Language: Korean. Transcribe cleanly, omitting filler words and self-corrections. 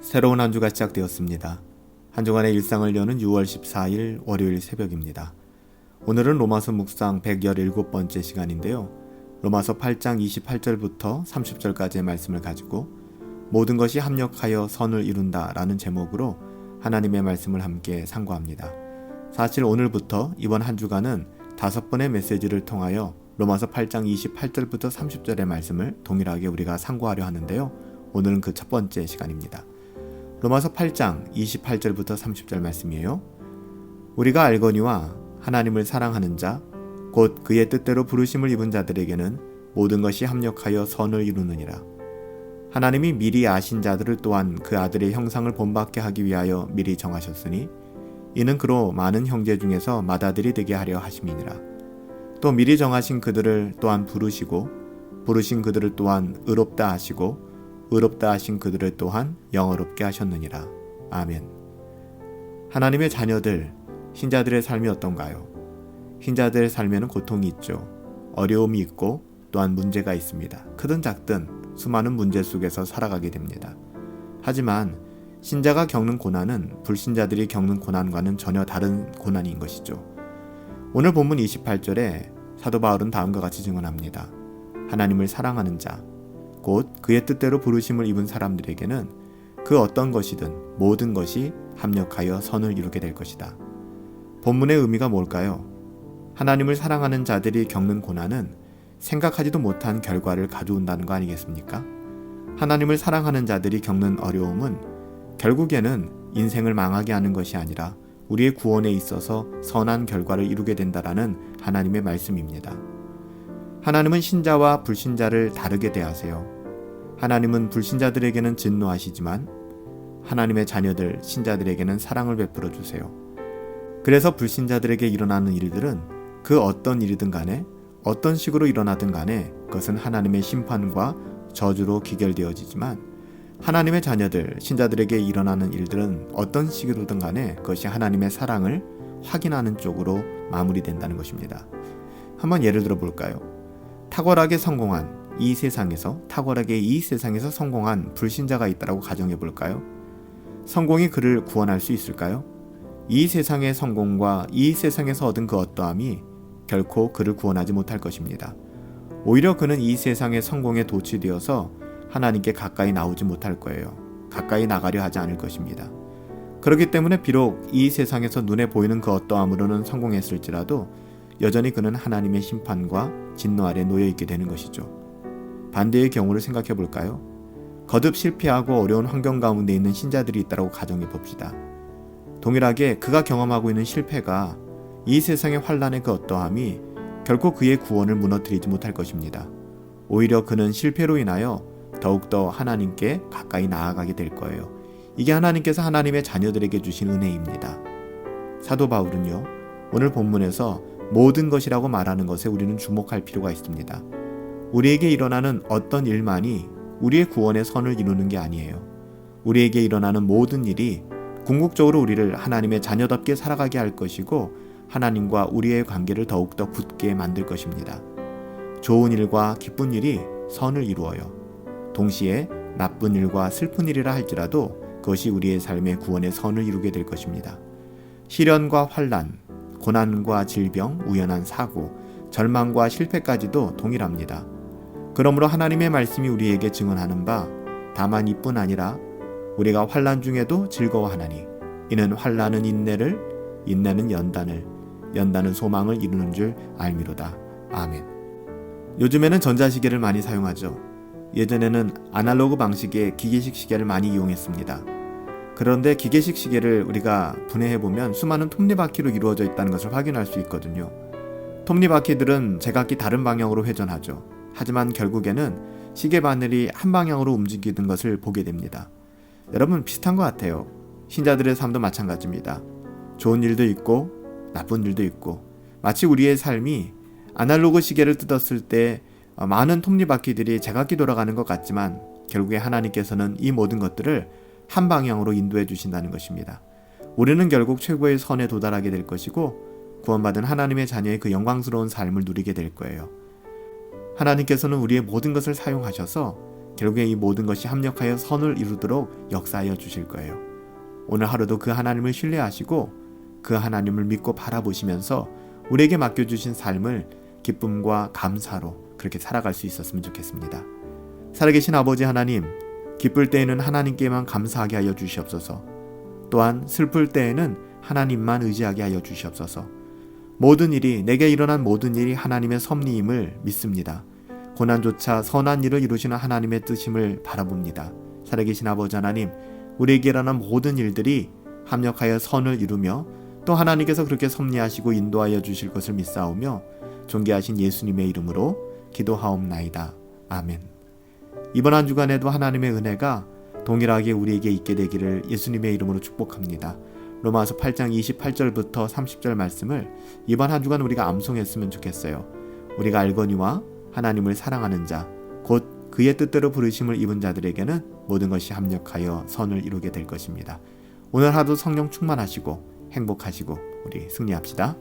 새로운 한 주가 시작되었습니다. 한 주간의 일상을 여는 6월 14일 월요일 새벽입니다. 오늘은 로마서 묵상 117번째 시간인데요. 로마서 8장 28절부터 30절까지의 말씀을 가지고 모든 것이 합력하여 선을 이룬다 라는 제목으로 하나님의 말씀을 함께 상고합니다. 사실 오늘부터 이번 한 주간은 5번의 메시지를 통하여 로마서 8장 28절부터 30절의 말씀을 동일하게 우리가 상고하려 하는데요. 오늘은 그 첫 번째 시간입니다. 로마서 8장 28절부터 30절 말씀이에요. 우리가 알거니와 하나님을 사랑하는 자, 곧 그의 뜻대로 부르심을 입은 자들에게는 모든 것이 합력하여 선을 이루느니라. 하나님이 미리 아신 자들을 또한 그 아들의 형상을 본받게 하기 위하여 미리 정하셨으니 이는 그로 많은 형제 중에서 맏아들이 되게 하려 하심이니라. 또 미리 정하신 그들을 또한 부르시고 부르신 그들을 또한 의롭다 하시고 의롭다 하신 그들을 또한 영어롭게 하셨느니라. 아멘. 하나님의 자녀들, 신자들의 삶이 어떤가요? 신자들의 삶에는 고통이 있죠. 어려움이 있고 또한 문제가 있습니다. 크든 작든 수많은 문제 속에서 살아가게 됩니다. 하지만 신자가 겪는 고난은 불신자들이 겪는 고난과는 전혀 다른 고난인 것이죠. 오늘 본문 28절에 사도 바울은 다음과 같이 증언합니다. 하나님을 사랑하는 자, 곧 그의 뜻대로 부르심을 입은 사람들에게는 그 어떤 것이든 모든 것이 합력하여 선을 이루게 될 것이다. 본문의 의미가 뭘까요? 하나님을 사랑하는 자들이 겪는 고난은 생각하지도 못한 결과를 가져온다는 거 아니겠습니까? 하나님을 사랑하는 자들이 겪는 어려움은 결국에는 인생을 망하게 하는 것이 아니라 우리의 구원에 있어서 선한 결과를 이루게 된다라는 하나님의 말씀입니다. 하나님은 신자와 불신자를 다르게 대하세요. 하나님은 불신자들에게는 진노하시지만 하나님의 자녀들, 신자들에게는 사랑을 베풀어 주세요. 그래서 불신자들에게 일어나는 일들은 그 어떤 일이든 간에 어떤 식으로 일어나든 간에 그것은 하나님의 심판과 저주로 기결되어지지만 하나님의 자녀들, 신자들에게 일어나는 일들은 어떤 식으로든 간에 그것이 하나님의 사랑을 확인하는 쪽으로 마무리된다는 것입니다. 한번 예를 들어 볼까요? 탁월하게 이 세상에서 성공한 불신자가 있다고 가정해 볼까요? 성공이 그를 구원할 수 있을까요? 이 세상의 성공과 이 세상에서 얻은 그 어떠함이 결코 그를 구원하지 못할 것입니다. 오히려 그는 이 세상의 성공에 도취되어서 하나님께 가까이 나오지 못할 거예요. 가까이 나가려 하지 않을 것입니다. 그렇기 때문에 비록 이 세상에서 눈에 보이는 그 어떠함으로는 성공했을지라도 여전히 그는 하나님의 심판과 진노 아래 놓여 있게 되는 것이죠. 반대의 경우를 생각해 볼까요? 거듭 실패하고 어려운 환경 가운데 있는 신자들이 있다고 가정해 봅시다. 동일하게 그가 경험하고 있는 실패가 이 세상의 환난의 그 어떠함이 결코 그의 구원을 무너뜨리지 못할 것입니다. 오히려 그는 실패로 인하여 더욱더 하나님께 가까이 나아가게 될 거예요. 이게 하나님께서 하나님의 자녀들에게 주신 은혜입니다. 사도 바울은요, 오늘 본문에서 모든 것이라고 말하는 것에 우리는 주목할 필요가 있습니다. 우리에게 일어나는 어떤 일만이 우리의 구원의 선을 이루는 게 아니에요. 우리에게 일어나는 모든 일이 궁극적으로 우리를 하나님의 자녀답게 살아가게 할 것이고 하나님과 우리의 관계를 더욱더 굳게 만들 것입니다. 좋은 일과 기쁜 일이 선을 이루어요. 동시에 나쁜 일과 슬픈 일이라 할지라도 그것이 우리의 삶의 구원의 선을 이루게 될 것입니다. 시련과 환난, 고난과 질병, 우연한 사고, 절망과 실패까지도 동일합니다. 그러므로 하나님의 말씀이 우리에게 증언하는 바 다만 이뿐 아니라 우리가 환난 중에도 즐거워하나니 이는 환난은 인내를, 인내는 연단을, 연단은 소망을 이루는 줄 알미로다. 아멘. 요즘에는 전자시계를 많이 사용하죠. 예전에는 아날로그 방식의 기계식 시계를 많이 이용했습니다. 그런데 기계식 시계를 우리가 분해해보면 수많은 톱니바퀴로 이루어져 있다는 것을 확인할 수 있거든요. 톱니바퀴들은 제각기 다른 방향으로 회전하죠. 하지만 결국에는 시계 바늘이 한 방향으로 움직이는 것을 보게 됩니다. 여러분, 비슷한 것 같아요. 신자들의 삶도 마찬가지입니다. 좋은 일도 있고 나쁜 일도 있고 마치 우리의 삶이 아날로그 시계를 뜯었을 때 많은 톱니바퀴들이 제각기 돌아가는 것 같지만 결국에 하나님께서는 이 모든 것들을 한 방향으로 인도해 주신다는 것입니다. 우리는 결국 최고의 선에 도달하게 될 것이고 구원받은 하나님의 자녀의 그 영광스러운 삶을 누리게 될 거예요. 하나님께서는 우리의 모든 것을 사용하셔서 결국에 이 모든 것이 합력하여 선을 이루도록 역사하여 주실 거예요. 오늘 하루도 그 하나님을 신뢰하시고 그 하나님을 믿고 바라보시면서 우리에게 맡겨주신 삶을 기쁨과 감사로 그렇게 살아갈 수 있었으면 좋겠습니다. 살아계신 아버지 하나님, 기쁠 때에는 하나님께만 감사하게 하여 주시옵소서. 또한 슬플 때에는 하나님만 의지하게 하여 주시옵소서. 모든 일이, 내게 일어난 모든 일이 하나님의 섭리임을 믿습니다. 고난조차 선한 일을 이루시는 하나님의 뜻임을 바라봅니다. 살아계신 아버지 하나님, 우리에게 일어난 모든 일들이 합력하여 선을 이루며 또 하나님께서 그렇게 섭리하시고 인도하여 주실 것을 믿사오며 존귀하신 예수님의 이름으로 기도하옵나이다. 아멘. 이번 한 주간에도 하나님의 은혜가 동일하게 우리에게 있게 되기를 예수님의 이름으로 축복합니다. 로마서 8장 28절부터 30절 말씀을 이번 한 주간 우리가 암송했으면 좋겠어요. 우리가 알거니와 하나님을 사랑하는 자, 곧 그의 뜻대로 부르심을 입은 자들에게는 모든 것이 합력하여 선을 이루게 될 것입니다. 오늘 하루 성령 충만하시고 행복하시고 우리 승리합시다.